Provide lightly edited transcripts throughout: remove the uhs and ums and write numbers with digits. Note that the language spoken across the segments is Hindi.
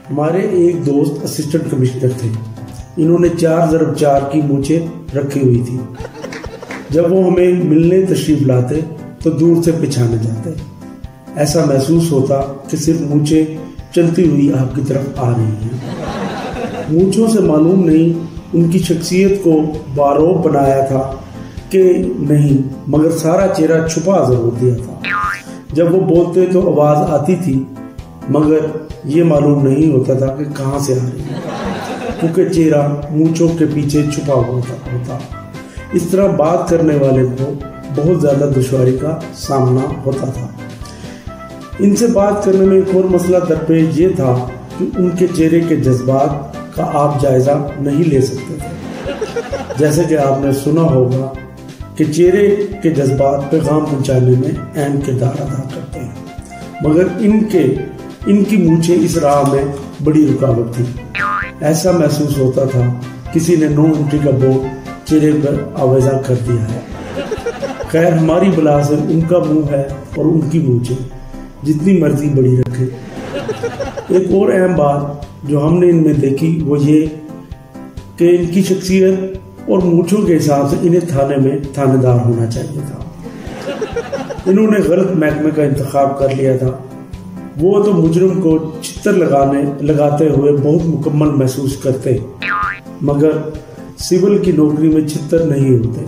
हमारे एक दोस्त असिस्टेंट कमिश्नर थे। इन्होंने 4x4 की मूंछें रखी हुई थी। जब वो हमें मिलने तशरीफ लाते तो दूर से पिछाने जाते। ऐसा महसूस होता कि सिर्फ मूंछें चलती हुई आपकी तरफ आ रही हैं। मूंछों से मालूम नहीं उनकी शख्सियत को बारोब बनाया था कि नहीं, मगर सारा चेहरा छुपा जरूर दिया था। जब वो बोलते तो आवाज आती थी, मगर ये मालूम नहीं होता था कि कहाँ से आ रही है, क्योंकि चेहरा मूंछों के पीछे छुपा हुआ होता। इस तरह बात करने वाले को बहुत ज्यादा दुश्वारी का सामना होता था। इनसे बात करने में एक और मसला दरपेश ये था कि उनके चेहरे के जज्बात का आप जायजा नहीं ले सकते थे। जैसे कि आपने सुना होगा कि चेहरे के जज्बात पैगाम पहुंचाने में अहम किरदार अदा करते हैं, मगर इनकी मूंछें इस राह में बड़ी रुकावट थी। ऐसा महसूस होता था किसी ने नो एंट्री का बोर्ड चेहरे पर आवेजा कर दिया है। खैर, हमारी बला से उनका मुंह है और उनकी मूंछें जितनी मर्जी बड़ी रखे। एक और अहम बात जो हमने इनमें देखी वो ये कि इनकी शख्सियत और मूंछों के हिसाब से इन्हें थाने में थानेदार होना चाहिए था। इन्होंने गलत महकमे का इंतखाब कर लिया था। वो तो मुजरिम को चित्तर लगाते हुए बहुत मुकम्मल महसूस करते, मगर सिविल की नौकरी में चित्तर नहीं होते।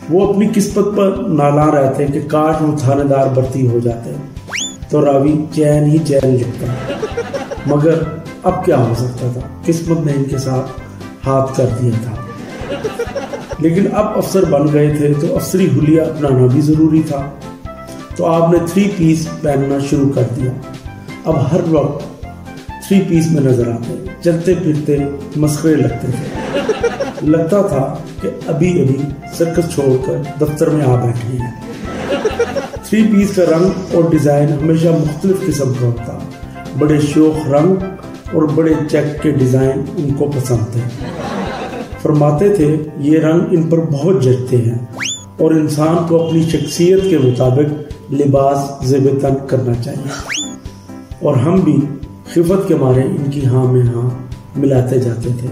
वो अपनी किस्मत पर नाला रहते कि काश वो थानेदार भर्ती हो जाते तो रावी चैन ही चैन लिखता, मगर अब क्या हो सकता था, किस्मत ने इनके साथ हाथ कर दिया था। लेकिन अब अफसर बन गए थे तो अफसरी हुलिया अपनाना भी जरूरी था। तो आपने 3 पीस पहनना शुरू कर दिया। अब हर वक्त 3 पीस में नजर आते, चलते फिरते मस्करे लगते थे। लगता था कि अभी अभी सर्कस छोड़कर दफ्तर में आ बैठे हैं। 3 पीस का रंग और डिजाइन हमेशा मुख्तलिफ किस्म का होता। बड़े शौक रंग और बड़े चेक के डिजाइन उनको पसंद थे। फरमाते थे ये रंग इन पर बहुत जचते हैं और इंसान को अपनी शख्सियत के मुताबिक लिबास ज़ेब-ए-तन करना चाहिए। और हम भी खिफत के मारे इनकी हाँ में हाँ मिलाते जाते थे।